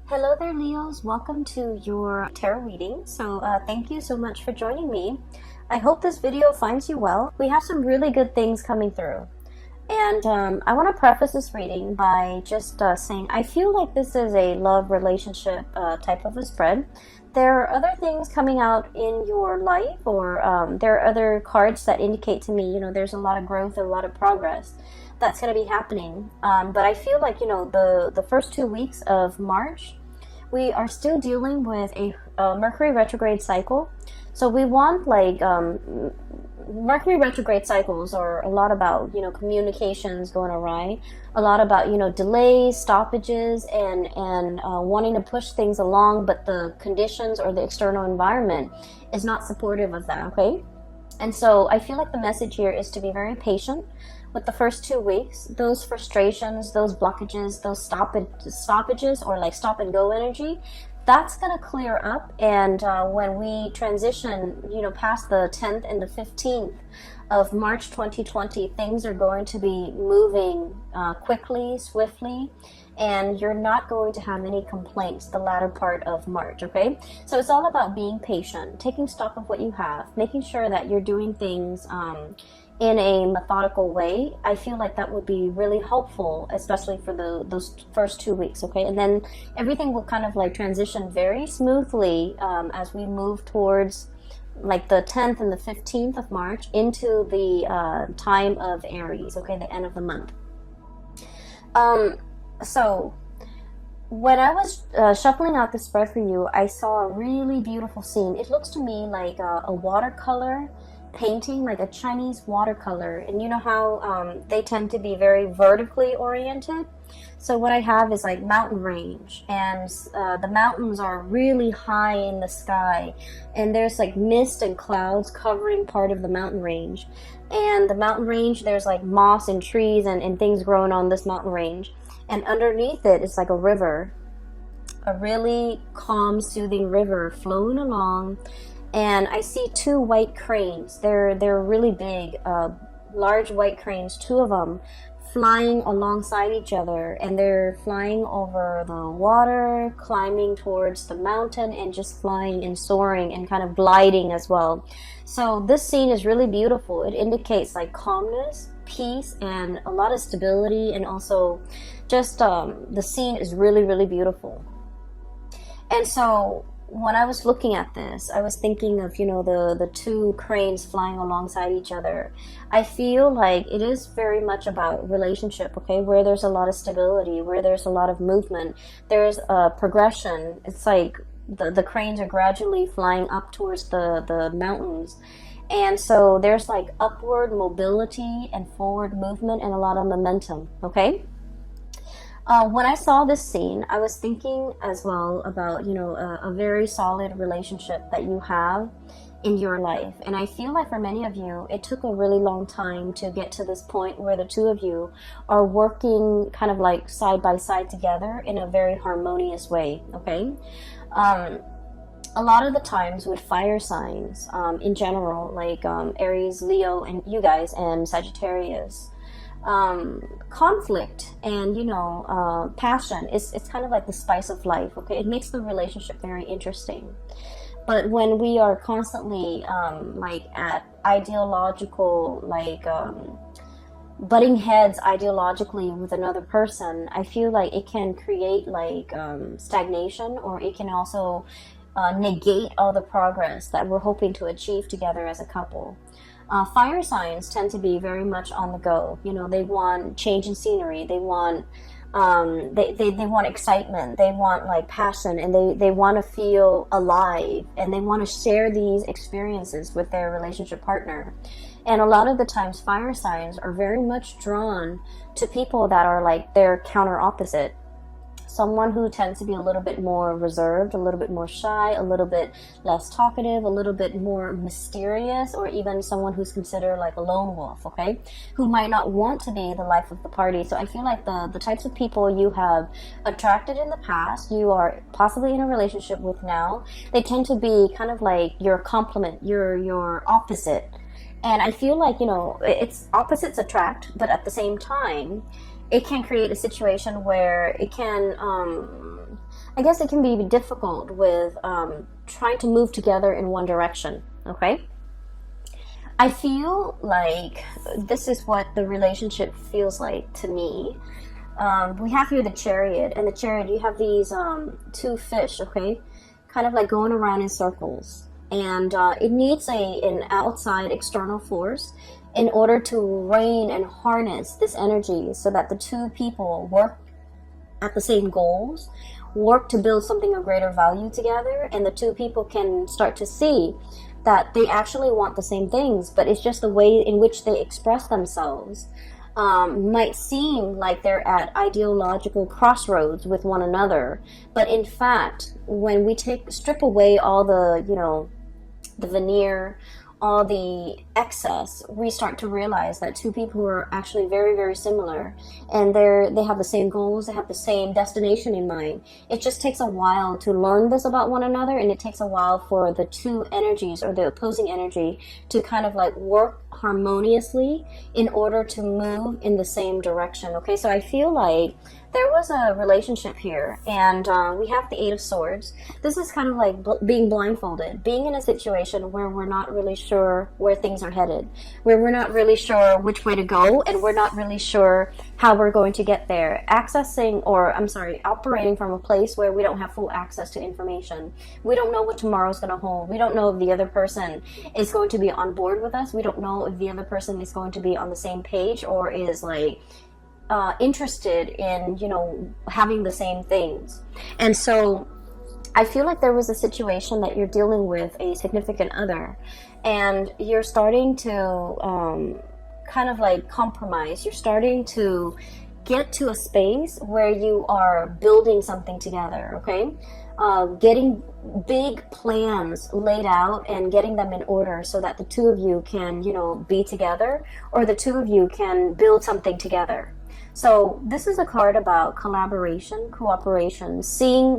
Hello there, Leos. Welcome to your tarot reading. Thank you so much for joining me. I hope this video finds you well. We have some really good things coming through. And I want to preface this reading by just saying I feel like this is a love relationship type of a spread. There are other things coming out in your life, or there are other cards that indicate to me, there's a lot of growth, a lot of progress that's going to be happening. But I feel like, the first 2 weeks of March, we are still dealing with a Mercury retrograde cycle. So we want Mercury retrograde cycles are a lot about, communications going awry, a lot about, delays, stoppages, and wanting to push things along, but the conditions or the external environment is not supportive of that, okay? And so I feel like the message here is to be very patient with the first 2 weeks. Those frustrations, those blockages, those stoppages, or like stop and go energy, that's going to clear up. And when we transition, past the 10th and the 15th of March 2020, things are going to be moving quickly, swiftly, and you're not going to have any complaints the latter part of March, okay? So it's all about being patient, taking stock of what you have, making sure that you're doing things in a methodical way. I feel like that would be really helpful, especially for those first 2 weeks, okay? And then everything will kind of like transition very smoothly as we move towards like the 10th and the 15th of March into the time of Aries, okay, the end of the month. So when I was shuffling out the spread for you, I saw a really beautiful scene. It looks to me like a watercolor painting, like a Chinese watercolor, and you know how they tend to be very vertically oriented. So what I have is like mountain range, and the mountains are really high in the sky, and there's like mist and clouds covering part of the mountain range. And the mountain range, there's like moss and trees and things growing on this mountain range, and underneath it is like a river, a really calm, soothing river flowing along. And I see two white cranes. They're really big, large white cranes, two of them flying alongside each other, and they're flying over the water, climbing towards the mountain, and just flying and soaring and kind of gliding as well. So this scene is really beautiful. It indicates like calmness, peace, and a lot of stability, and also just the scene is really, really beautiful. And so when I was looking at this, I was thinking of, the two cranes flying alongside each other. I feel like it is very much about relationship, okay, where there's a lot of stability, where there's a lot of movement, there's a progression. It's like the cranes are gradually flying up towards the mountains. And so there's like upward mobility and forward movement and a lot of momentum, okay? When I saw this scene, I was thinking as well about, a very solid relationship that you have in your life. And I feel like for many of you, it took a really long time to get to this point where the two of you are working kind of like side by side together in a very harmonious way, okay? A lot of the times with fire signs in general, like Aries, Leo, and you guys, and Sagittarius, conflict and passion it's kind of like the spice of life, okay? It makes the relationship very interesting. But when we are constantly like at ideological butting heads ideologically with another person, I feel like it can create like stagnation, or it can also negate all the progress that we're hoping to achieve together as a couple. Fire signs tend to be very much on the go. They want change in scenery. They want they want excitement. They want like passion, and they want to feel alive, and they want to share these experiences with their relationship partner. And a lot of the times, fire signs are very much drawn to people that are like their counter opposite. Someone who tends to be a little bit more reserved, a little bit more shy, a little bit less talkative, a little bit more mysterious, or even someone who's considered like a lone wolf, okay? Who might not want to be the life of the party. So I feel like the types of people you have attracted in the past, you are possibly in a relationship with now, they tend to be kind of like your complement, your opposite. And I feel like, it's opposites attract, but at the same time, it can create a situation where it can, I guess it can be difficult with trying to move together in one direction, okay? I feel like this is what the relationship feels like to me. We have here the Chariot, and the Chariot, you have these two fish, okay? Kind of like going around in circles. And it needs an outside external force in order to rein and harness this energy so that the two people work at the same goals, work to build something of greater value together, and the two people can start to see that they actually want the same things, but it's just the way in which they express themselves might seem like they're at ideological crossroads with one another. But in fact, when we strip away all the, the veneer, all the excess, we start to realize that two people who are actually very, very similar, and they have the same goals, they have the same destination in mind. It just takes a while to learn this about one another, and it takes a while for the two energies or the opposing energy to kind of like work harmoniously in order to move in the same direction. Okay, so I feel like there was a relationship here, and we have the Eight of Swords. This is kind of like being blindfolded, being in a situation where we're not really sure where things are headed, where we're not really sure which way to go, and we're not really sure how we're going to get there. Operating from a place where we don't have full access to information. We don't know what tomorrow's going to hold. We don't know if the other person is going to be on board with us. We don't know if the other person is going to be on the same page or is like interested in, having the same things. And so I feel like there was a situation that you're dealing with a significant other, and you're starting to kind of like compromise. You're starting to get to a space where you are building something together, okay? Getting big plans laid out and getting them in order so that the two of you can, be together, or the two of you can build something together. So this is a card about collaboration, cooperation, seeing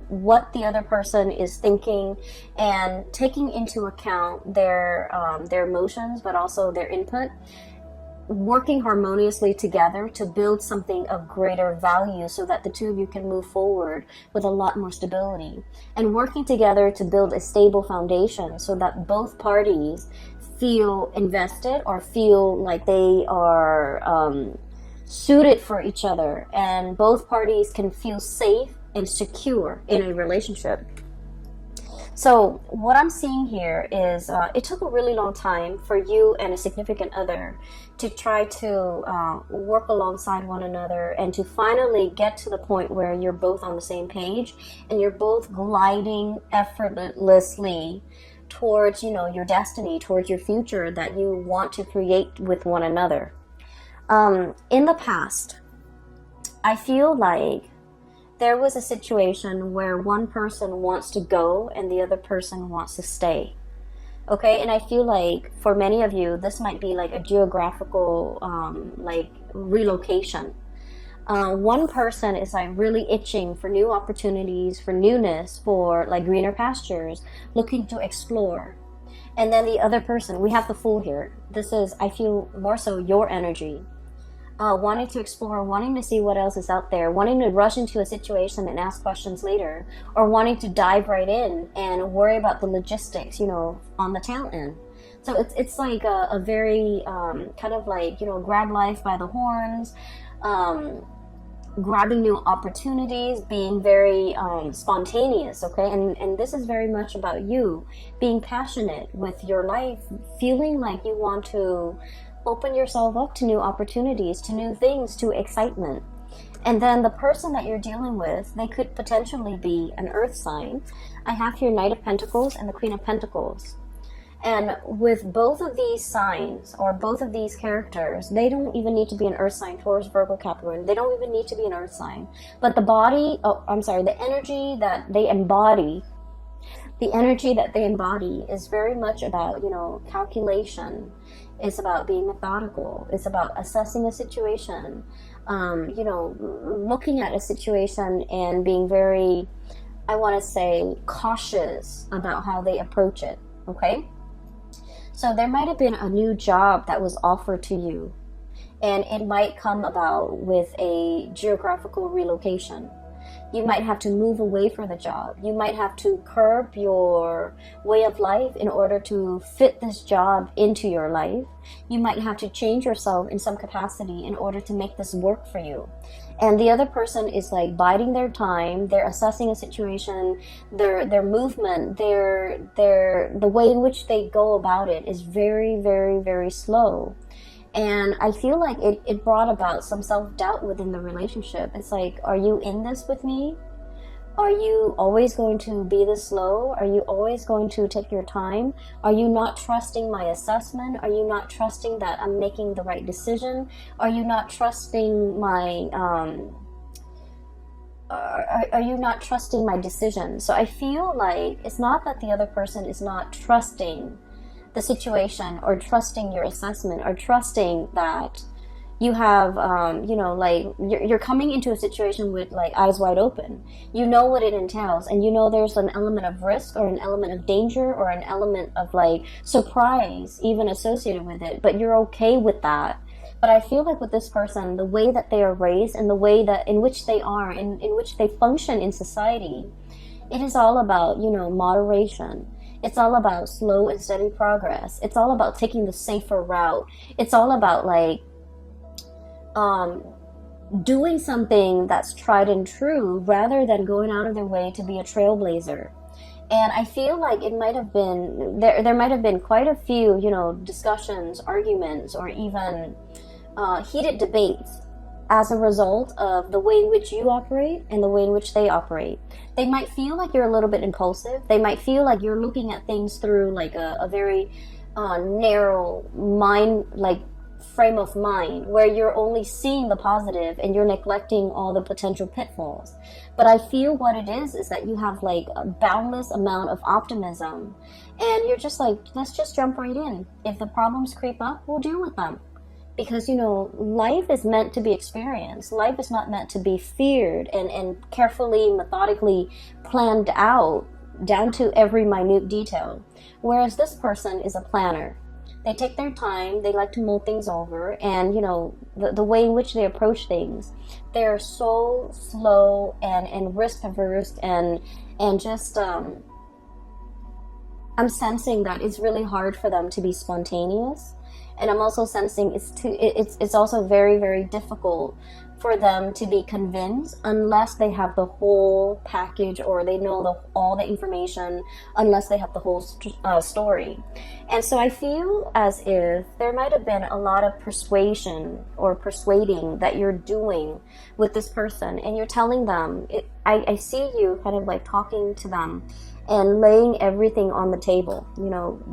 what the other person is thinking and taking into account their emotions, but also their input, working harmoniously together to build something of greater value so that the two of you can move forward with a lot more stability, and working together to build a stable foundation so that both parties feel invested or feel like they are suited for each other, and both parties can feel safe and secure in a relationship. So what I'm seeing here is it took a really long time for you and a significant other to try to work alongside one another and to finally get to the point where you're both on the same page and you're both gliding effortlessly towards, your destiny, towards your future that you want to create with one another. In the past, I feel like there was a situation where one person wants to go and the other person wants to stay. Okay, and I feel like for many of you, this might be like a geographical relocation. One person is like really itching for new opportunities, for newness, for like greener pastures, looking to explore. And then the other person, we have the Fool here. This is, I feel, more so your energy. Wanting to explore, wanting to see what else is out there, wanting to rush into a situation and ask questions later, or wanting to dive right in and worry about the logistics, on the tail end. So it's like a very kind of like, grab life by the horns, grabbing new opportunities, being very spontaneous, okay? And this is very much about you being passionate with your life, feeling like you want to open yourself up to new opportunities, to new things, to excitement. And then the person that you're dealing with, they could potentially be an earth sign. I have here Knight of Pentacles and the Queen of Pentacles. And with both of these signs, or both of these characters, they don't even need to be an earth sign, Taurus, Virgo, Capricorn. They don't even need to be an earth sign. But the energy that they embody, is very much about, calculation. It's about being methodical. It's about assessing a situation, looking at a situation and being very, I want to say, cautious about how they approach it, okay? So there might have been a new job that was offered to you, And it might come about with a geographical relocation. You might have to move away from the job. You might have to curb your way of life in order to fit this job into your life. You might have to change yourself in some capacity in order to make this work for you. And the other person is like biding their time. They're assessing a situation. Their movement, the way in which they go about it is very, very, very slow. And I feel like it brought about some self-doubt within the relationship. It's like, are you in this with me? Are you always going to be this slow? Are you always going to take your time? Are you not trusting my assessment? Are you not trusting that I'm making the right decision? Are you not trusting my are you not trusting my decision? So I feel like it's not that the other person is not trusting the situation or trusting your assessment or trusting that you have like you're coming into a situation with like eyes wide open. You know what it entails, and you know there's an element of risk or an element of danger or an element of like surprise even associated with it, but you're okay with that. But I feel like with this person, the way that they are raised and the way that in which they are, in which they function in society, it is all about moderation. It's all about slow and steady progress. It's all about taking the safer route. It's all about like doing something that's tried and true rather than going out of their way to be a trailblazer. And I feel like it might have been there might have been quite a few discussions, arguments, or even heated debates as a result of the way in which you operate and the way in which they operate. They might feel like you're a little bit impulsive. They might feel like you're looking at things through like a very narrow mind, like frame of mind, where you're only seeing the positive and you're neglecting all the potential pitfalls. But I feel what it is that you have like a boundless amount of optimism, and you're just like, let's just jump right in. If the problems creep up, we'll deal with them. Because, life is meant to be experienced. Life is not meant to be feared and carefully, methodically planned out down to every minute detail. Whereas this person is a planner. They take their time, they like to mull things over, and, the way in which they approach things, they're so slow and risk averse and just, I'm sensing that it's really hard for them to be spontaneous. And I'm also sensing it's also very, very difficult for them to be convinced unless they have the whole package or they know all the information, unless they have the whole story. And so I feel as if there might have been a lot of persuasion or persuading that you're doing with this person, and you're telling them, I see you kind of like talking to them and laying everything on the table,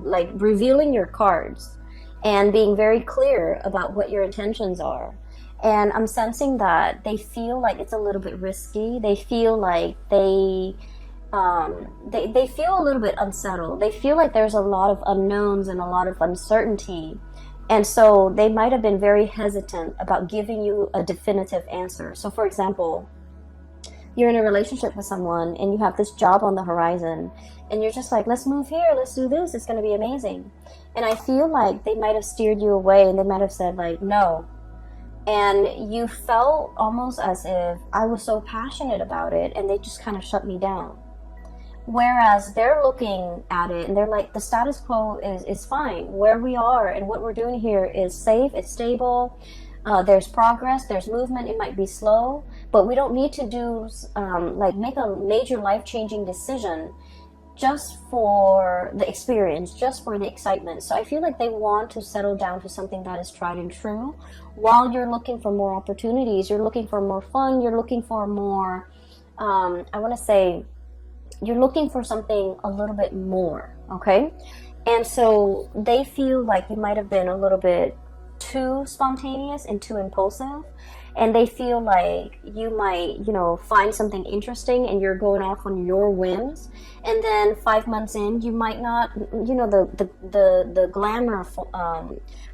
like revealing your cards and being very clear about what your intentions are. And I'm sensing that they feel like it's a little bit risky. They feel like they feel a little bit unsettled. They feel like there's a lot of unknowns and a lot of uncertainty. And so they might have been very hesitant about giving you a definitive answer. So for example, you're in a relationship with someone and you have this job on the horizon and you're just like, let's move here, let's do this, it's going to be amazing. And I feel like they might have steered you away and they might have said like, no. And you felt almost as if I was so passionate about it and they just kind of shut me down. Whereas they're looking at it and they're like, the status quo is fine. Where we are and what we're doing here is safe, it's stable. There's progress, there's movement. It might be slow, but we don't need to do make a major life-changing decision just for the experience, just for the excitement. So I feel like they want to settle down to something that is tried and true, while you're looking for more opportunities, you're looking for more fun, you're looking for more, you're looking for something a little bit more, okay? And so they feel like you might have been a little bit too spontaneous and too impulsive, and they feel like you might find something interesting and you're going off on your whims, and then 5 months in you might not, the glamour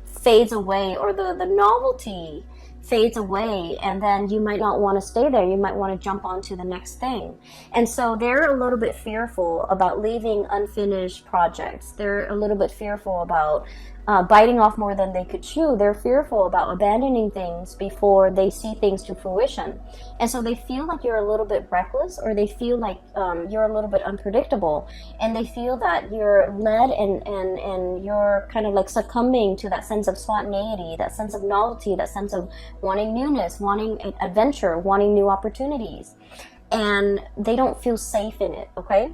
fades away, or the novelty fades away, and then you might not want to stay there. You might want to jump on to the next thing. And so they're a little bit fearful about leaving unfinished projects. They're a little bit fearful about biting off more than they could chew. They're fearful about abandoning things before they see things to fruition. And so they feel like you're a little bit reckless, or they feel like you're a little bit unpredictable. And they feel that you're led and you're kind of like succumbing to that sense of spontaneity, that sense of novelty, that sense of wanting newness, wanting adventure, wanting new opportunities. And they don't feel safe in it, okay?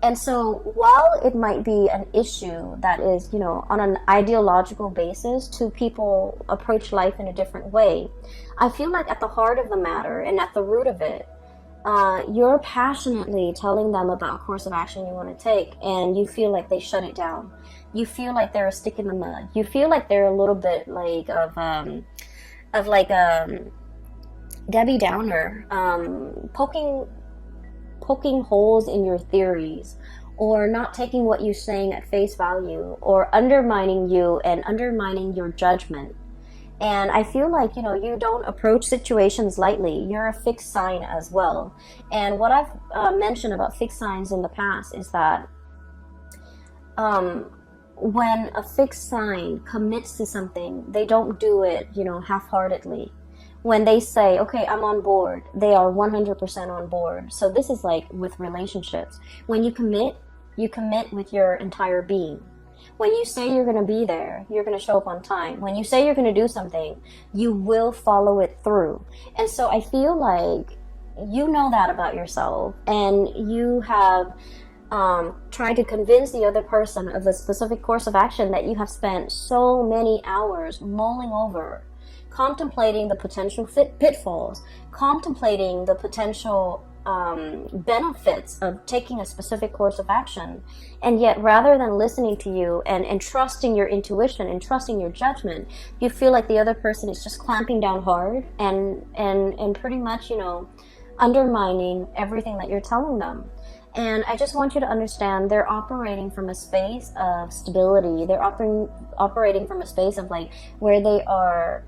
And so while it might be an issue that is, on an ideological basis, two people approach life in a different way, I feel like at the heart of the matter and at the root of it, you're passionately telling them about a course of action you want to take, and you feel like they shut it down. You feel like they're a stick in the mud. You feel like they're a little bit like Debbie Downer, poking holes in your theories, or not taking what you're saying at face value, or undermining you and undermining your judgment. And I feel like, you don't approach situations lightly. You're a fixed sign as well. And what I've mentioned about fixed signs in the past is that when a fixed sign commits to something, they don't do it, half-heartedly. When they say, okay, I'm on board, they are 100% on board. So this is like with relationships. When you commit with your entire being. When you say you're going to be there, you're going to show up on time. When you say you're going to do something, you will follow it through. And so I feel like you know that about yourself, and you have tried to convince the other person of a specific course of action that you have spent so many hours mulling over, contemplating the potential pitfalls, contemplating the potential benefits of taking a specific course of action. And yet, rather than listening to you and trusting your intuition and trusting your judgment, you feel like the other person is just clamping down hard and pretty much, undermining everything that you're telling them. And I just want you to understand, they're operating from a space of stability. They're operating from a space of like where they are.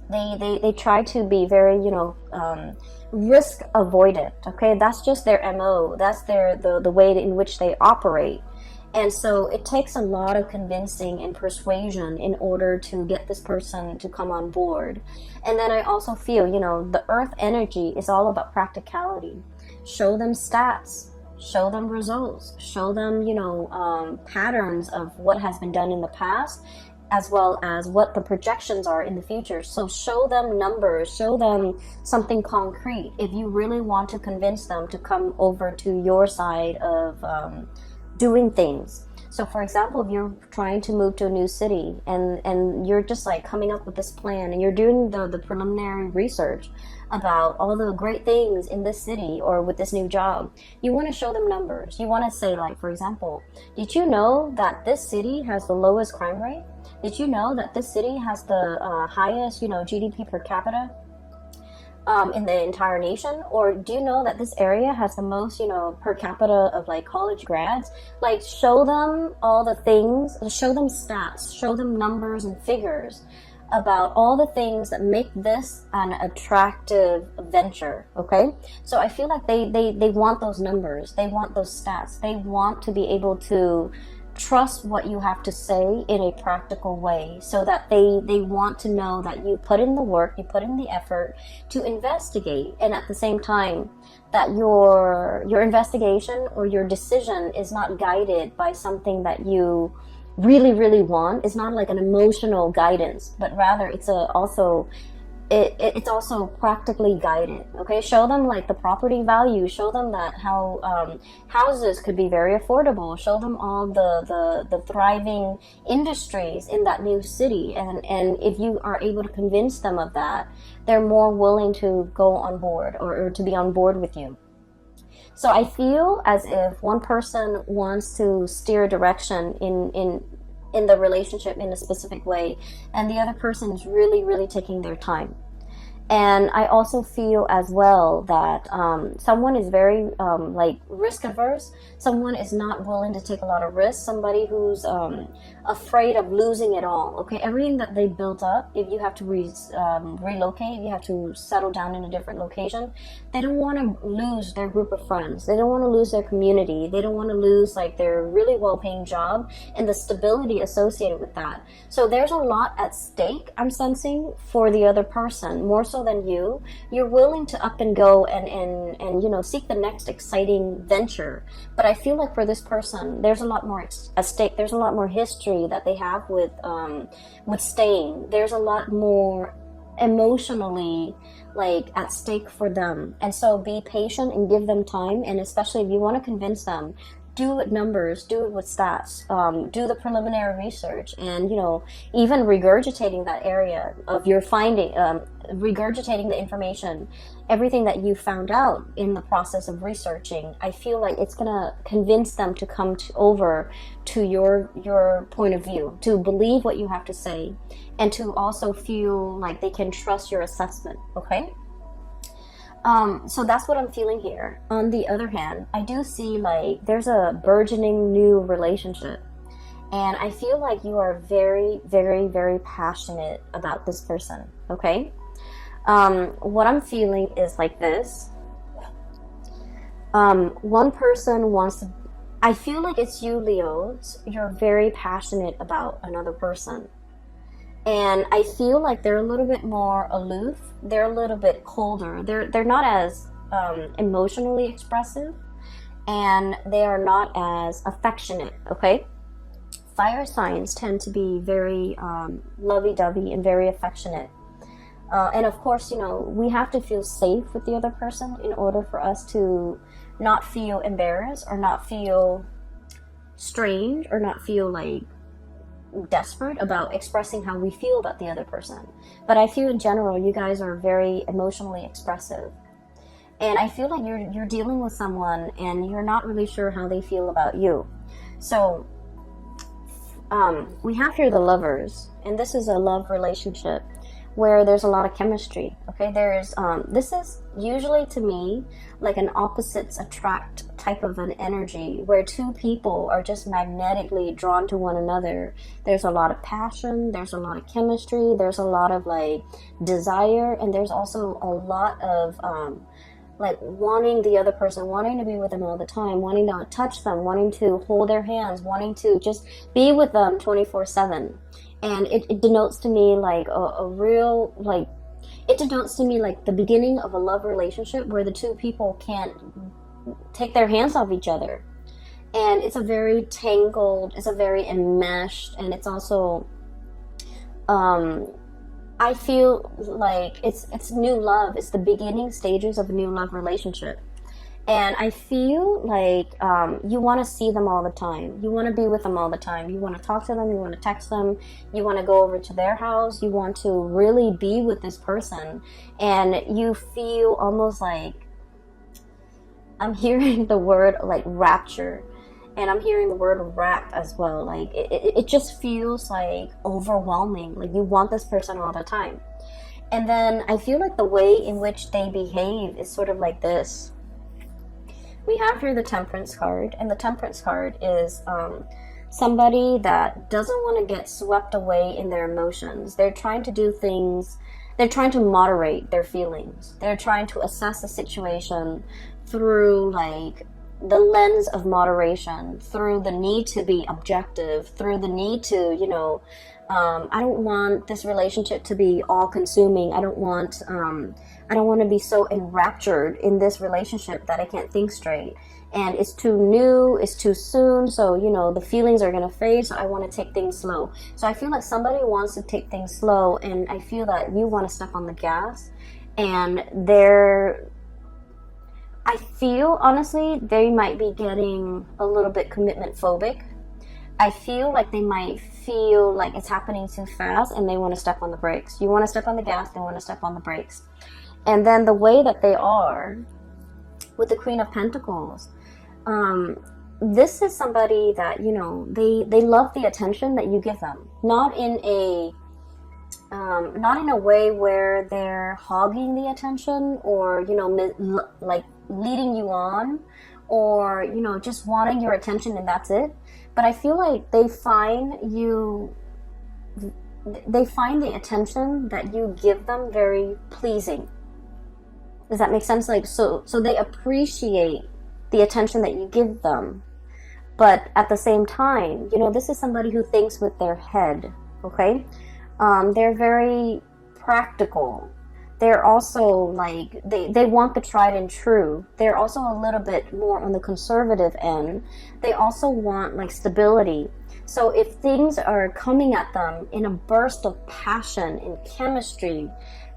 They try to be very, risk avoidant. Okay, that's just their MO. That's the way in which they operate. And so it takes a lot of convincing and persuasion in order to get this person to come on board. And then I also feel, the earth energy is all about practicality. Show them stats, show them results, show them, patterns of what has been done in the past, as well as what the projections are in the future. So show them numbers, show them something concrete if you really want to convince them to come over to your side of doing things. So for example, if you're trying to move to a new city and you're just like coming up with this plan and you're doing the preliminary research about all the great things in this city or with this new job, you want to show them numbers. You want to say, like, for example, did you know that this city has the lowest crime rate? Did you know that this city has the highest, GDP per capita in the entire nation? Or do you know that this area has the most, per capita of like college grads? Like, show them all the things, show them stats, show them numbers and figures about all the things that make this an attractive venture, okay? So I feel like they want those numbers, they want those stats, they want to be able to trust what you have to say in a practical way, so that they want to know that you put in the work, you put in the effort to investigate, and at the same time that your investigation or your decision is not guided by something that you really want. It's not like an emotional guidance, but rather it's also practically guided. Okay, show them like the property value, show them that how houses could be very affordable, show them all the thriving industries in that new city, and if you are able to convince them of that, they're more willing to go on board or to be on board with you. So I feel as if one person wants to steer direction in the relationship in a specific way, and the other person is really taking their time. And I also feel as well that someone is very like risk averse. Someone is not willing to take a lot of risks. Somebody who's afraid of losing it all. Okay, everything that they built up, if you have to relocate, you have to settle down in a different location, they don't want to lose their group of friends. They don't want to lose their community. They don't want to lose like their really well-paying job and the stability associated with that. So there's a lot at stake, I'm sensing, for the other person, more so than you. You're willing to up and go and you know, seek the next exciting venture. But I feel like for this person, there's a lot more at stake. There's a lot more history that they have with staying. There's a lot more emotionally like at stake for them. And so be patient and give them time. And especially if you want to convince them, do it with numbers, do it with stats, do the preliminary research, and, you know, even regurgitating that area of your finding, regurgitating the information, everything that you found out in the process of researching. I feel like it's gonna convince them to come over to your point of view, to believe what you have to say, and to also feel like they can trust your assessment. Okay. So that's what I'm feeling here. On the other hand, I do see like there's a burgeoning new relationship, and I feel like you are very, very, very passionate about this person. Okay. What I'm feeling is like this. One person wants to, I feel like it's you, Leos. You're very passionate about another person. And I feel like they're a little bit more aloof. They're a little bit colder. They're not as emotionally expressive, and they are not as affectionate. Okay, fire signs tend to be very lovey-dovey and very affectionate. And of course, you know, we have to feel safe with the other person in order for us to not feel embarrassed or not feel strange or not feel like desperate about expressing how we feel about the other person. But I feel in general you guys are very emotionally expressive, and I feel like you're dealing with someone and you're not really sure how they feel about you. So we have here the Lovers, and this is a love relationship where there's a lot of chemistry. Okay, there's this is usually to me like an opposites attract type of an energy where two people are just magnetically drawn to one another. There's a lot of passion, there's a lot of chemistry, there's a lot of like desire, and there's also a lot of like wanting the other person, wanting to be with them all the time, wanting to touch them, wanting to hold their hands, wanting to just be with them 24/7. And it denotes to me like a real, like, it denotes to me like the beginning of a love relationship where the two people can't take their hands off each other. And it's a very tangled, it's a very enmeshed, and it's also, I feel like it's new love. It's the beginning stages of a new love relationship. And I feel like you want to see them all the time. You want to be with them all the time. You want to talk to them. You want to text them. You want to go over to their house. You want to really be with this person. And you feel almost like, I'm hearing the word like rapture. And I'm hearing the word wrap as well. Like it just feels like overwhelming. Like you want this person all the time. And then I feel like the way in which they behave is sort of like this. We have here the Temperance card, and the Temperance card is somebody that doesn't want to get swept away in their emotions. They're trying to do things, they're trying to moderate their feelings. They're trying to assess the situation through like the lens of moderation, through the need to be objective, through the need to, you know, I don't want this relationship to be all consuming. I don't want to be so enraptured in this relationship that I can't think straight. And it's too new, it's too soon, so, you know, the feelings are going to fade, so I want to take things slow. So I feel like somebody wants to take things slow, and I feel that you want to step on the gas. And I feel, honestly, they might be getting a little bit commitment phobic. I feel like they might feel like it's happening too fast and they want to step on the brakes. You want to step on the gas, they want to step on the brakes. And then the way that they are with the Queen of Pentacles, this is somebody that, you know, they love the attention that you give them. Not in a not in a way where they're hogging the attention, or like leading you on, or just wanting your attention and that's it. But I feel like they find the attention that you give them very pleasing. Does that make sense? Like, so they appreciate the attention that you give them, but at the same time, this is somebody who thinks with their head. Okay. They're very practical. They're also like, they want the tried and true. They're also a little bit more on the conservative end. They also want like stability. So if things are coming at them in a burst of passion and chemistry,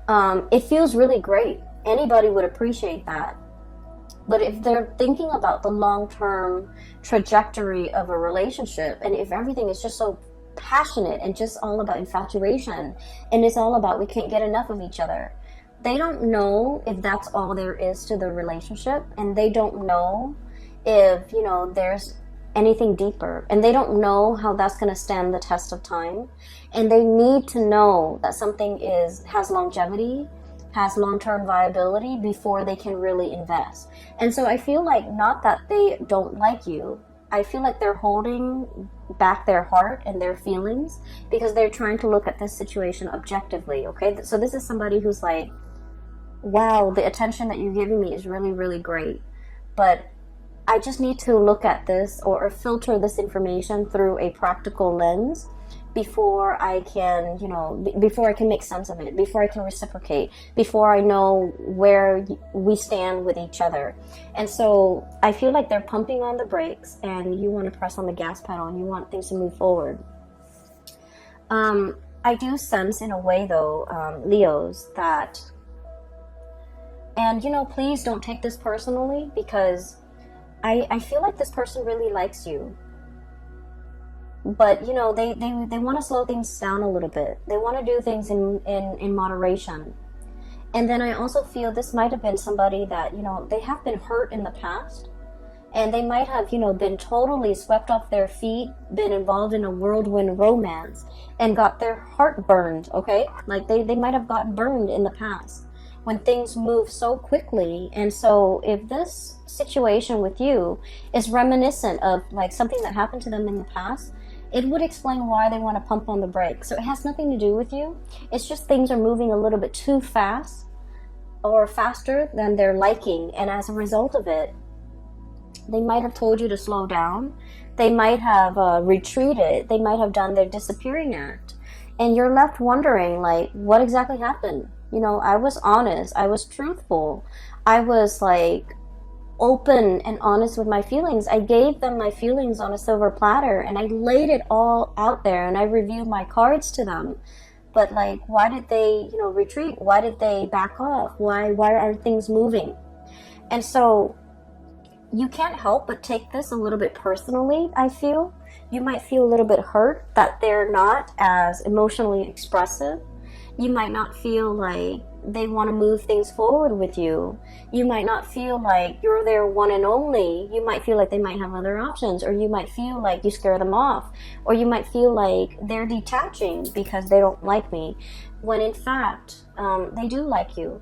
it feels really great. Anybody would appreciate that. But if they're thinking about the long-term trajectory of a relationship, and if everything is just so passionate and just all about infatuation, and it's all about we can't get enough of each other, they don't know if that's all there is to the relationship, and they don't know if there's anything deeper, and they don't know how that's going to stand the test of time. And they need to know that something has longevity, has long-term viability before they can really invest. And so I feel like, not that they don't like you, I feel like they're holding back their heart and their feelings because they're trying to look at this situation objectively. Okay, so this is somebody who's like, wow, the attention that you're giving me is really, really great, but I just need to look at this or filter this information through a practical lens before I can, before I can make sense of it, before I can reciprocate, before I know where we stand with each other. And so I feel like they're pumping on the brakes, and you want to press on the gas pedal, and you want things to move forward. I do sense in a way, though, Leos, that, and please don't take this personally, because I feel like this person really likes you. But they want to slow things down a little bit. They want to do things in moderation. And then I also feel this might have been somebody that they have been hurt in the past, and they might have been totally swept off their feet, been involved in a whirlwind romance, and got their heart burned. Okay, like they might have gotten burned in the past when things move so quickly. And so if this situation with you is reminiscent of like something that happened to them in the past, it would explain why they want to pump on the brakes. So it has nothing to do with you. It's just things are moving a little bit too fast, or faster than they're liking. And as a result of it, they might have told you to slow down. They might have retreated. They might have done their disappearing act. And you're left wondering, like, what exactly happened? I was honest. I was truthful. I was like open and honest with my feelings. I gave them my feelings on a silver platter, and I laid it all out there, and I reviewed my cards to them. But like, why did they retreat? Why did they back off? Why aren't things moving? And so you can't help but take this a little bit personally. I feel you might feel a little bit hurt that they're not as emotionally expressive. You might not feel like they want to move things forward with you. You might not feel like you're their one and only. You might feel like they might have other options, or you might feel like you scare them off, or you might feel like they're detaching because they don't like me, when in fact they do like you.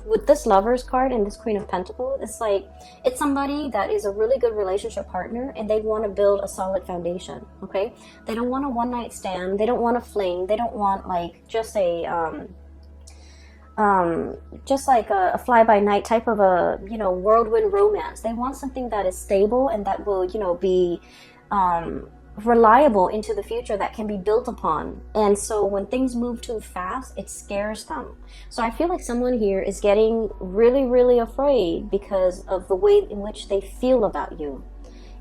With this Lovers card and this Queen of Pentacles, it's like it's somebody that is a really good relationship partner, and they want to build a solid foundation. Okay, they don't want a one-night stand. They don't want a fling. They don't want like just a fly-by-night type of a whirlwind romance. They want something that is stable and that will be reliable into the future, that can be built upon. And so when things move too fast, it scares them. So I feel like someone here is getting really, really afraid because of the way in which they feel about you.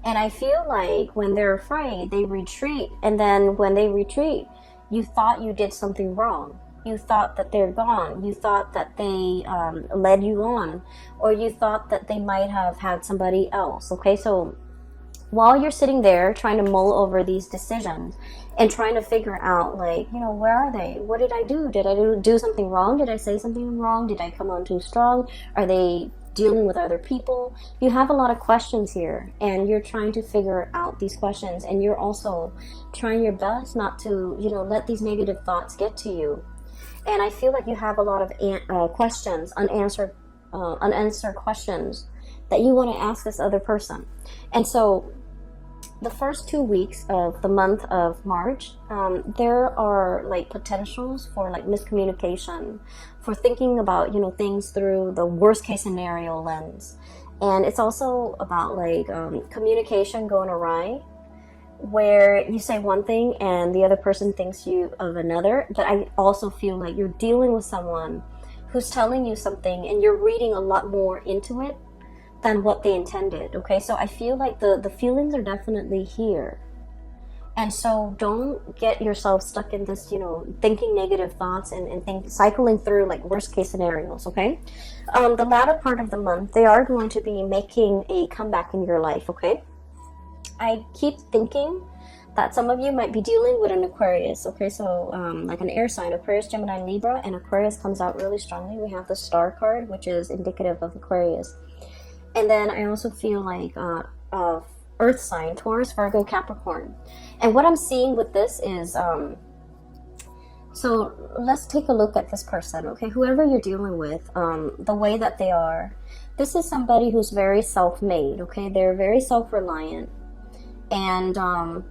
And I feel like when they're afraid, they retreat. And then when they retreat, you thought you did something wrong. You thought that they're gone. You thought that they led you on, or you thought that they might have had somebody else. Okay, so while you're sitting there trying to mull over these decisions and trying to figure out, like, where are they? What did I do? Did I do something wrong? Did I say something wrong? Did I come on too strong? Are they dealing with other people? You have a lot of questions here, and you're trying to figure out these questions, and you're also trying your best not to, let these negative thoughts get to you. And I feel like you have a lot of questions, unanswered questions that you want to ask this other person. And so the first 2 weeks of the month of March, there are like potentials for like miscommunication, for thinking about, you know, things through the worst case scenario lens. And it's also about like communication going awry, where you say one thing and the other person thinks you of another. But I also feel like you're dealing with someone who's telling you something and you're reading a lot more into it than what they intended. Okay, so I feel like the feelings are definitely here. And so don't get yourself stuck in this, you know, thinking negative thoughts and cycling through like worst case scenarios. Okay, the latter part of the month, they are going to be making a comeback in your life. Okay, I keep thinking that some of you might be dealing with an Aquarius. Okay, so like an air sign, Aquarius, Gemini, Libra, and Aquarius comes out really strongly. We have the star card, which is indicative of Aquarius. And then I also feel like earth sign, Taurus, Virgo, Capricorn. And what I'm seeing with this is, so let's take a look at this person, okay? Whoever you're dealing with, the way that they are, this is somebody who's very self-made, okay? They're very self-reliant. And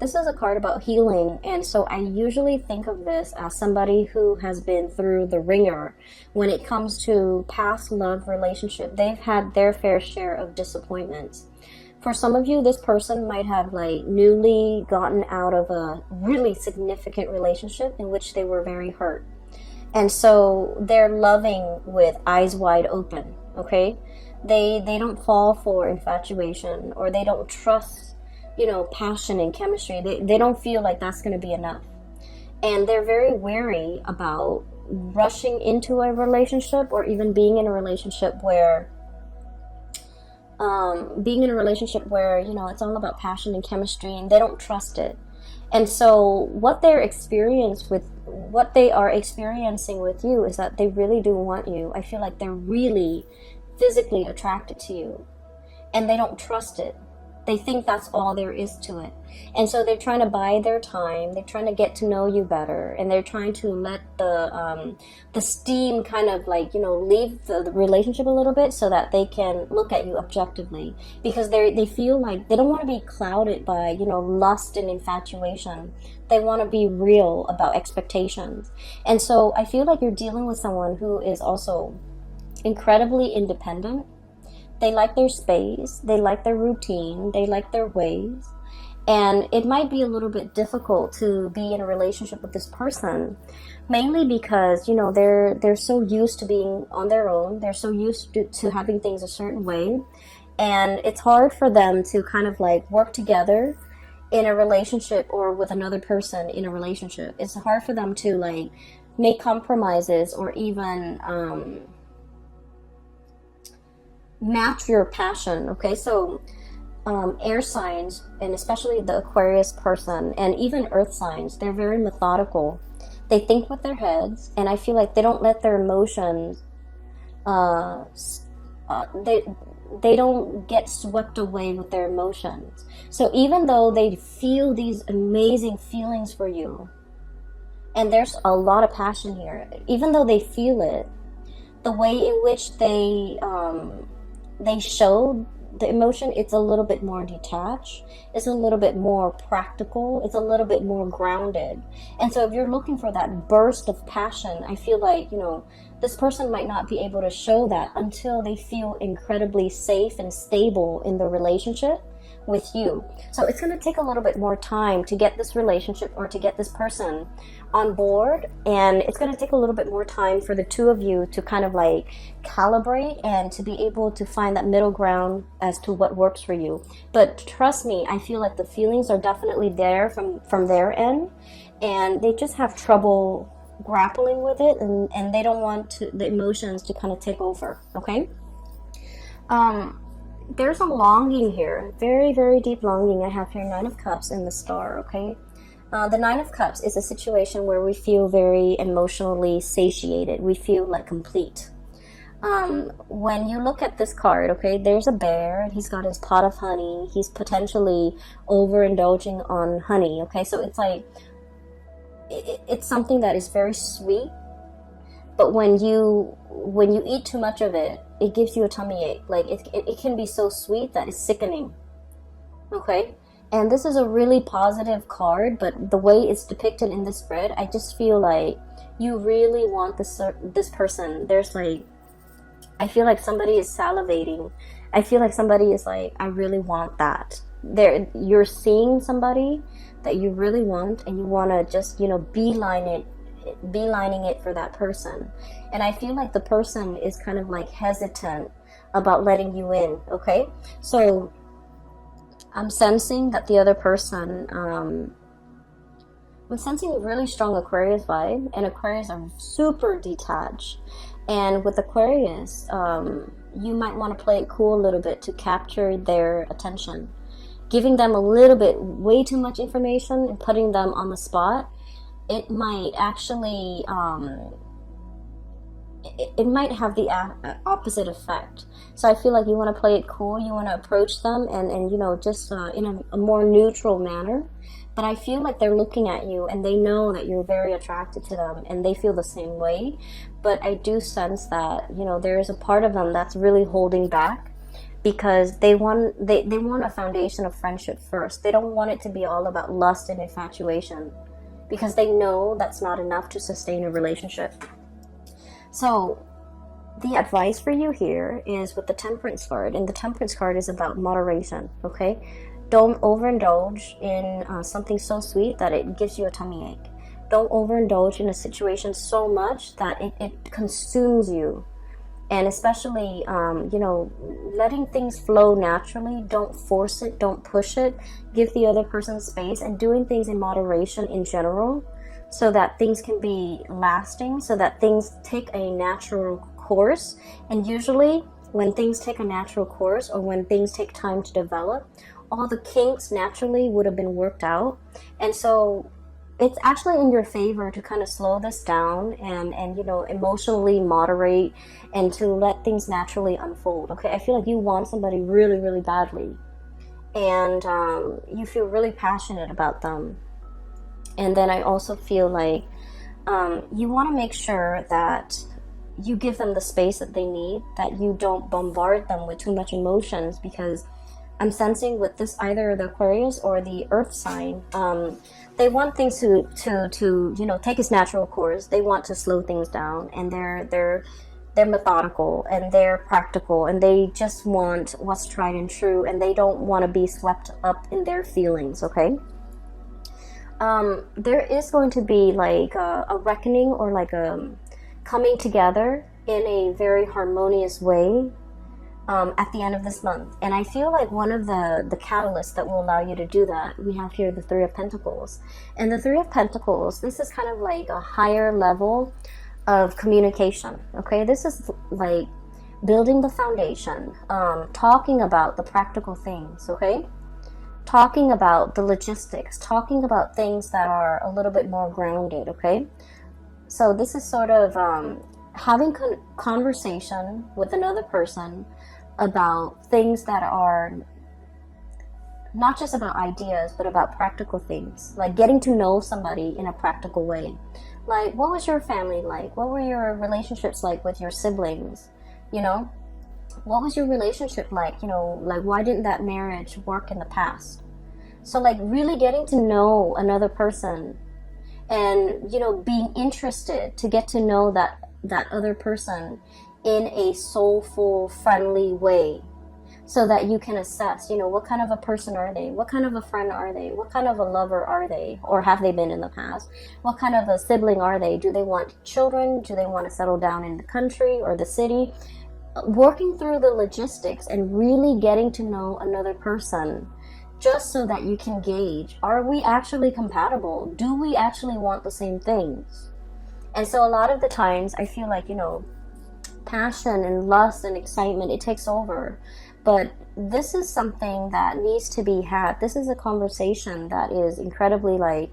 this is a card about healing, and so I usually think of this as somebody who has been through the ringer when it comes to past love relationship. They've had their fair share of disappointments. For some of you, this person might have like newly gotten out of a really significant relationship in which they were very hurt. And so they're loving with eyes wide open, okay? They don't fall for infatuation, or they don't trust, you know, passion and chemistry. They don't feel like that's going to be enough. And they're very wary about rushing into a relationship, or even being in a relationship where you know, it's all about passion and chemistry, and they don't trust it. And so what they are experiencing with you is that they really do want you. I feel like they're really physically attracted to you, and they don't trust it. They think that's all there is to it. And so they're trying to buy their time. They're trying to get to know you better. And they're trying to let the steam kind of like, you know, leave the relationship a little bit so that they can look at you objectively. Because they feel like they don't want to be clouded by, you know, lust and infatuation. They want to be real about expectations. And so I feel like you're dealing with someone who is also incredibly independent. They like their space, they like their routine, they like their ways. And it might be a little bit difficult to be in a relationship with this person, mainly because, you know, they're so used to being on their own. They're so used to having things a certain way. And it's hard for them to kind of like work together in a relationship, or with another person in a relationship. It's hard for them to like make compromises, or even match your passion. Okay, so air signs, and especially the Aquarius person, and even earth signs, they're very methodical. They think with their heads, and I feel like they don't let their emotions they don't get swept away with their emotions. So even though they feel these amazing feelings for you, and there's a lot of passion here, even though they feel it, the way in which they show the emotion, it's a little bit more detached, it's a little bit more practical, it's a little bit more grounded. And so if you're looking for that burst of passion, I feel like, you know, this person might not be able to show that until they feel incredibly safe and stable in the relationship with you. So it's going to take a little bit more time to get this relationship, or to get this person on board, and it's going to take a little bit more time for the two of you to kind of like calibrate and to be able to find that middle ground as to what works for you. But trust me, I feel like the feelings are definitely there from their end, and they just have trouble grappling with it, and they don't want the emotions to kind of take over. Okay, there's a longing here, very, very deep longing. I have here Nine of Cups and the Star. Okay, the Nine of Cups is a situation where we feel very emotionally satiated. We feel like complete. When you look at this card, okay, there's a bear, and he's got his pot of honey. He's potentially overindulging on honey. Okay, so it's like it's something that is very sweet, but when you eat too much of it, it gives you a tummy ache. Like it can be so sweet that it's sickening. Okay? And this is a really positive card, but the way it's depicted in this spread, I just feel like you really want this person. There's like, I feel like somebody is salivating. I feel like somebody is like, I really want that. You're seeing somebody that you really want, and you want to just, beelining it for that person. And I feel like the person is kind of like hesitant about letting you in. Okay? So I'm sensing that the other person, I'm sensing a really strong Aquarius vibe, and Aquarius are super detached. And with Aquarius, you might want to play it cool a little bit to capture their attention. Giving them a little bit, way too much information and putting them on the spot, it might actually, it might have the opposite effect. So I feel like you want to play it cool, you want to approach them and just in a more neutral manner. But I feel like they're looking at you and they know that you're very attracted to them and they feel the same way. But I do sense that, there is a part of them that's really holding back because they want a foundation of friendship first. They don't want it to be all about lust and infatuation because they know that's not enough to sustain a relationship. So the advice for you here is with the Temperance card, and the Temperance card is about moderation, okay? Don't overindulge in something so sweet that it gives you a tummy ache. Don't overindulge in a situation so much that it consumes you. And especially, letting things flow naturally. Don't force it. Don't push it. Give the other person space, and doing things in moderation in general so that things can be lasting, so that things take a natural course. And usually when things take a natural course or when things take time to develop, all the kinks naturally would have been worked out. And so it's actually in your favor to kind of slow this down and emotionally moderate and to let things naturally unfold. Okay, I feel like you want somebody really, really badly, and you feel really passionate about them. And then I also feel like you want to make sure that you give them the space that they need, that you don't bombard them with too much emotions, because I'm sensing with this, either the Aquarius or the Earth sign, they want things to take its natural course. They want to slow things down, and they're methodical and they're practical, and they just want what's tried and true, and they don't want to be swept up in their feelings. Okay. There is going to be like a reckoning, or like a coming together in a very harmonious way at the end of this month. And I feel like one of the catalysts that will allow you to do that, we have here the Three of Pentacles. And the Three of Pentacles, this is kind of like a higher level of communication. Okay, this is like building the foundation, talking about the practical things. Okay, talking about the logistics, talking about things that are a little bit more grounded. Okay, so this is sort of having conversation with another person about things that are not just about ideas, but about practical things, like getting to know somebody in a practical way. Like, what was your family like? What were your relationships like with your siblings? What was your relationship like? Like, why didn't that marriage work in the past? So like really getting to know another person, and being interested to get to know that other person in a soulful, friendly way, so that you can assess, what kind of a person are they? What kind of a friend are they? What kind of a lover are they? Or have they been in the past? What kind of a sibling are they? Do they want children? Do they want to settle down in the country or the city? Working through the logistics and really getting to know another person, just so that you can gauge, are we actually compatible? Do we actually want the same things? And so a lot of the times I feel like, passion and lust and excitement, it takes over. But this is something that needs to be had. This is a conversation that is incredibly like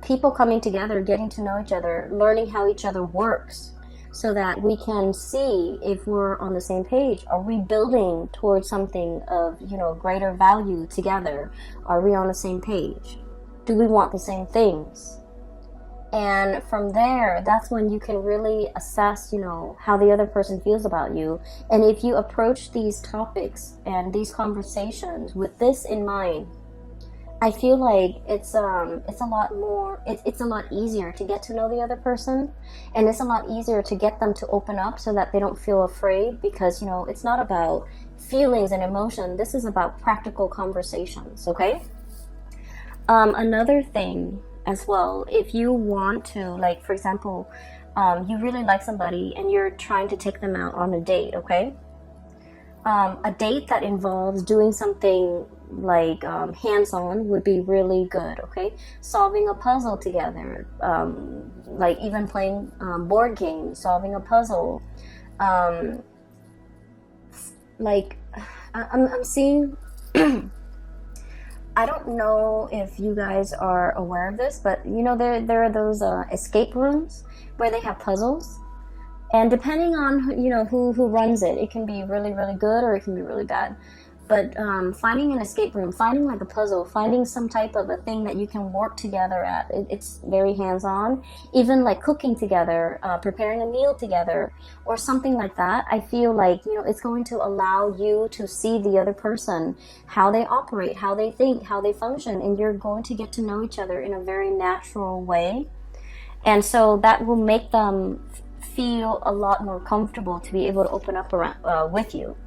people coming together, getting to know each other, learning how each other works, so that we can see if we're on the same page. Are we building towards something of, greater value together? Are we on the same page? Do we want the same things? And from there, that's when you can really assess, you know, how the other person feels about you. And if you approach these topics and these conversations with this in mind, I feel like it's a lot more, it's a lot easier to get to know the other person, and it's a lot easier to get them to open up so that they don't feel afraid, because, you know, it's not about feelings and emotion. This is about practical conversations, okay? Another thing as well, if you want to, like, for example, you really like somebody and you're trying to take them out on a date, okay? A date that involves doing something like hands-on would be really good, okay? Solving a puzzle together, like even playing board games, solving a puzzle. Like, I'm seeing, I don't know if you guys are aware of this, but you know, there are those escape rooms where they have puzzles. And depending on, you know, who runs it, it can be really, really good or it can be really bad. But finding an escape room, finding like a puzzle, finding some type of a thing that you can work together at, it's very hands-on. Even like cooking together, preparing a meal together, or something like that. I feel like, you know, it's going to allow you to see the other person, how they operate, how they think, how they function, and you're going to get to know each other in a very natural way. And so that will make them feel a lot more comfortable to be able to open up around, with you.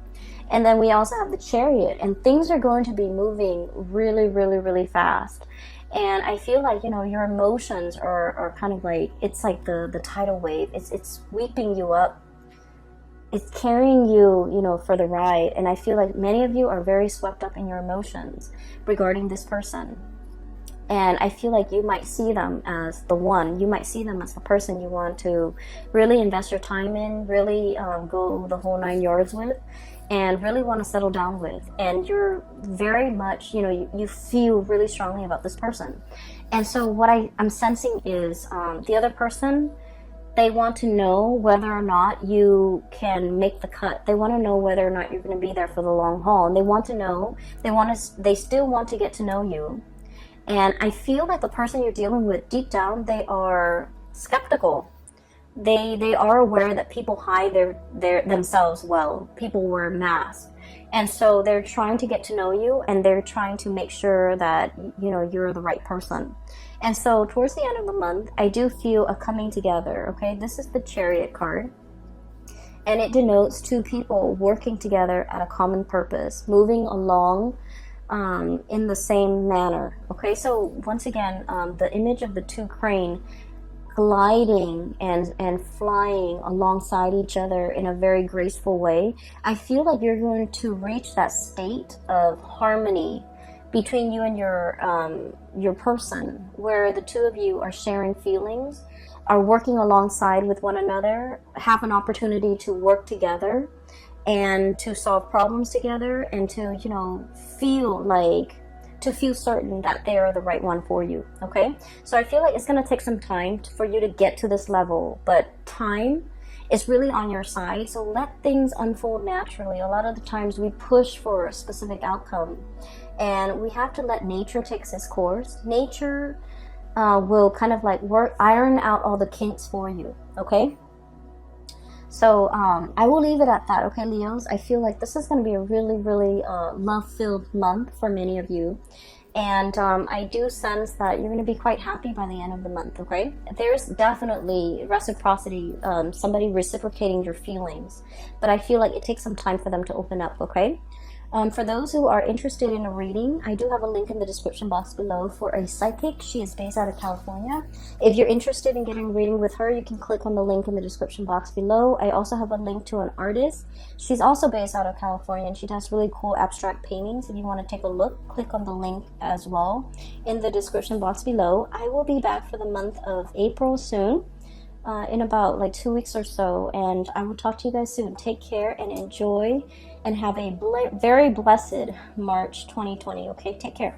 And then we also have the Chariot, and things are going to be moving really, really, really fast. And I feel like, you know, your emotions are kind of like, it's like the tidal wave. It's sweeping you up. It's carrying you, you know, for the ride. And I feel like many of you are very swept up in your emotions regarding this person. And I feel like you might see them as the one. You might see them as the person you want to really invest your time in, really go the whole 9 yards with, and really want to settle down with. And you're very much, you know, you feel really strongly about this person. And so what I'm sensing is the other person, they want to know whether or not you can make the cut. They want to know whether or not you're going to be there for the long haul. And they want to know, they still want to get to know you. And I feel like the person you're dealing with, deep down, they are skeptical. They are aware that people hide their themselves well. People wear masks. And so they're trying to get to know you, and they're trying to make sure that, you know, you're the right person. And so towards the end of the month, I do feel a coming together, okay? This is the Chariot card. And it denotes two people working together at a common purpose, moving along in the same manner. Okay, so once again, the image of the two crane gliding and flying alongside each other in a very graceful way. I feel like you're going to reach that state of harmony between you and your person, where the two of you are sharing feelings, are working alongside with one another, have an opportunity to work together and to solve problems together, and to, you know, feel certain that they are the right one for you, okay? So I feel like it's going to take some time for you to get to this level, but time is really on your side, so let things unfold naturally. A lot of the times we push for a specific outcome, and we have to let nature take its course. Nature will kind of like iron out all the kinks for you, okay? So I will leave it at that, okay, Leos? I feel like this is going to be a really, really love-filled month for many of you. And I do sense that you're going to be quite happy by the end of the month, okay? There's definitely reciprocity, somebody reciprocating your feelings. But I feel like it takes some time for them to open up, okay? For those who are interested in a reading, I do have a link in the description box below for a psychic. She is based out of California. If you're interested in getting a reading with her, you can click on the link in the description box below. I also have a link to an artist. She's also based out of California, and she does really cool abstract paintings. If you want to take a look, click on the link as well in the description box below. I will be back for the month of April soon. In about like 2 weeks or so, and I will talk to you guys soon. Take care and enjoy, and have a very blessed March 2020. Okay, take care.